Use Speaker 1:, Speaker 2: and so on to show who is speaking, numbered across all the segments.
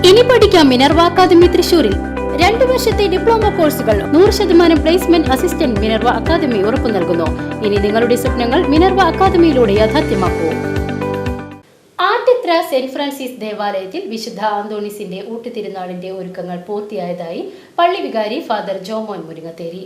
Speaker 1: ഇനി പഠിക്കാം Minerva academy തൃശൂരിൽ 2 വർഷത്തെ ഡിപ്ലോമ കോഴ്സുകൾ 100% പ്ലേസ്മെന്റ് അസിസ്റ്റന്റ് മിനർവ അക്കാദമി ഉറപ്പു നൽകുന്നു. ഇനി നിങ്ങളുടെ സ്വപ്നങ്ങൾ മിനർവ അക്കാദമിയിലൂടെ യാഥാർത്ഥ്യമാക്കൂ. ആറ്റിത്ര സെന്റ് ഫ്രാൻസിസ് ദേവാലയത്തിൽ വിശുദ്ധ അന്തോണീസിന്റെ ഊട്ടുതിരുനാളിന്റെ ഒരുക്കങ്ങൾ പൂർത്തിയായതായി പള്ളി വികാരി ഫാദർ ജോമോൻ മുരിങ്ങത്തേരി.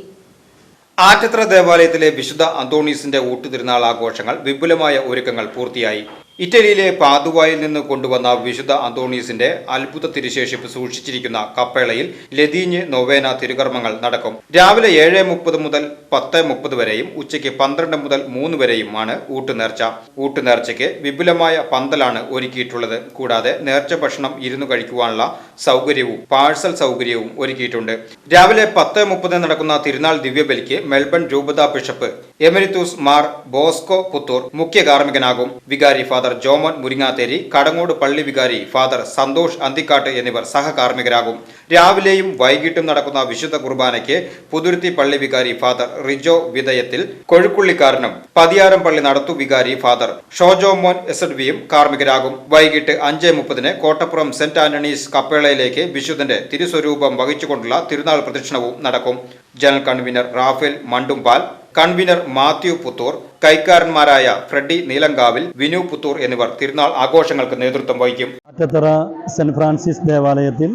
Speaker 2: ആറ്റിത്ര ദേവാലയത്തിലെ വിശുദ്ധ അന്തോണീസിന്റെ ഊട്ടുതിരുനാൾ ആഘോഷങ്ങൾ വിപുലമായ ഒരുക്കങ്ങൾ പൂർത്തിയായി. ഇറ്റലിയിലെ പാദുവായിൽ നിന്ന് കൊണ്ടുവന്ന വിശുദ്ധ അന്തോണീസിന്റെ അത്ഭുത തിരുശേഷിപ്പ് സൂക്ഷിച്ചിരിക്കുന്ന കപ്പേളയിൽ ലതീഞ്ഞ് നൊവേന തിരുകർമ്മങ്ങൾ നടക്കും. രാവിലെ 7:30 മുതൽ 10:30 വരെയും ഉച്ചയ്ക്ക് 12 മുതൽ 3 വരെയുമാണ് ഊട്ടുനേർച്ച. ഊട്ടുനേർച്ചയ്ക്ക് വിപുലമായ പന്തലാണ് ഒരുക്കിയിട്ടുള്ളത്. കൂടാതെ നേർച്ച ഭക്ഷണം ഇരുന്നു കഴിക്കുവാനുള്ള സൗകര്യവും പാഴ്സൽ സൗകര്യവും ഒരുക്കിയിട്ടുണ്ട്. രാവിലെ 10:30 നടക്കുന്ന തിരുനാൾ ദിവ്യബലിക്ക് മെൽബൺ രൂപതാ bishop emeritus Mar Bosco Puthur മുഖ്യ കാർമ്മികനാകും. വികാരി ഫാദർ ജോമോൻ മുരിങ്ങാത്തേരി, കടങ്ങോട് പള്ളി വികാരി ഫാദർ സന്തോഷ് അന്തിക്കാട്ട് എന്നിവർ സഹകാർമ്മികരാകും. രാവിലെയും വൈകിട്ടും നടക്കുന്ന വിശുദ്ധ കുർബാനയ്ക്ക് പുതുരുത്തി പള്ളി വികാരി ഫാദർ റിജോ വിതയത്തിൽ, കൊഴുക്കുള്ളിക്കാരനും പതിയാരം പള്ളി നടത്തു വികാരി ഫാദർ ഷോജോമോൻ എസ്എഡ്വിയും കാർമ്മികരാകും. വൈകിട്ട് 5:30 കോട്ടപ്പുറം സെന്റ് ആന്റണീസ് കപ്പേളയിലേക്ക് വിശുദ്ധന്റെ തിരുസ്വരൂപം വഹിച്ചുകൊണ്ടുള്ള തിരുനാൾ പ്രദക്ഷിണവും നടക്കും. General convener Raphael Mandumpal, convener Mathew Puthur, കൈക്കാരന്മാരായ ഫ്രെഡി നീലങ്കാവിൽ, വിനു പുത്തൂർ എന്നിവർ തിരുനാൾ ആഘോഷങ്ങൾക്ക് നേതൃത്വം വഹിക്കും.
Speaker 3: ആറ്റിത്ര സെന്റ് ഫ്രാൻസിസ് ദേവാലയത്തിൽ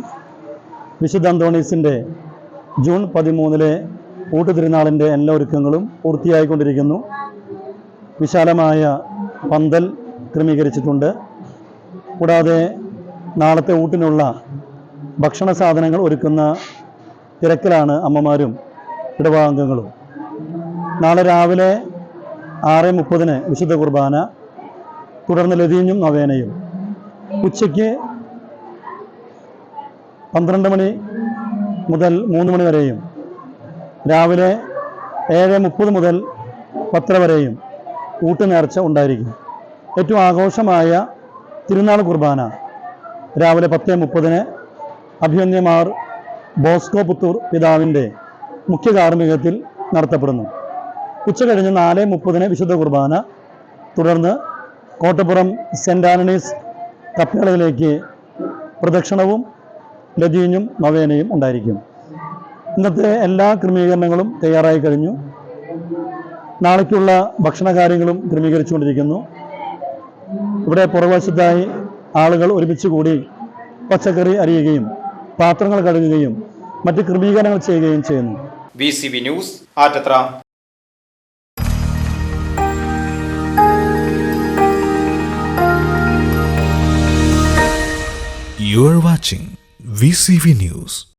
Speaker 3: വിശുദ്ധ അന്തോണീസിന്റെ ജൂൺ 13 ഊട്ടുതിരുനാളിൻ്റെ എല്ലാ ഒരുക്കങ്ങളും പൂർത്തിയായിക്കൊണ്ടിരിക്കുന്നു. വിശാലമായ പന്തൽ ക്രമീകരിച്ചിട്ടുണ്ട്. കൂടാതെ നാളത്തെ ഊട്ടിനുള്ള ഭക്ഷണ സാധനങ്ങൾ ഒരുക്കുന്ന തിരക്കിലാണ് അമ്മമാരും ഇടവകാംഗങ്ങളും. നാളെ രാവിലെ 6:30 വിശുദ്ധ കുർബാന, തുടർന്ന് ലതീഞ്ഞും നൊവേനയും. ഉച്ചയ്ക്ക് 12 മണി മുതൽ 3 മണി വരെയും രാവിലെ 7:30 മുതൽ 10 വരെയും ഊട്ടുനേർച്ച ഉണ്ടായിരിക്കും. ഏറ്റവും ആഘോഷമായ തിരുനാൾ കുർബാന രാവിലെ 10:30 അഭിമന്യമാർ ബോസ്കോ പുത്തൂർ പിതാവിൻ്റെ മുഖ്യ കാർമ്മികത്തിൽ നടത്തപ്പെടുന്നു. ഉച്ച കഴിഞ്ഞ് 4:30 വിശുദ്ധ കുർബാന, തുടർന്ന് കോട്ടപ്പുറം സെന്റ് ആന്റണീസ് കപ്പേളയിലേക്ക് പ്രദക്ഷിണവും ലതീഞ്ഞും നൊവേനയും ഉണ്ടായിരിക്കും. ഇന്നത്തെ എല്ലാ ക്രമീകരണങ്ങളും തയ്യാറായി കഴിഞ്ഞു. നാളേക്കുള്ള ഭക്ഷണകാര്യങ്ങളും ക്രമീകരിച്ചുകൊണ്ടിരിക്കുന്നു. ഇവിടെ പുറകുവശത്തായി ആളുകൾ ഒരുമിച്ച് കൂടി പച്ചക്കറി അരിയുകയും പാത്രങ്ങൾ കഴുകുകയും മറ്റ് ക്രമീകരണങ്ങൾ ചെയ്യുകയും ചെയ്യുന്നു.
Speaker 2: VCV ന്യൂസ്, ആറ്റിത്ര.
Speaker 4: You are watching VCV News.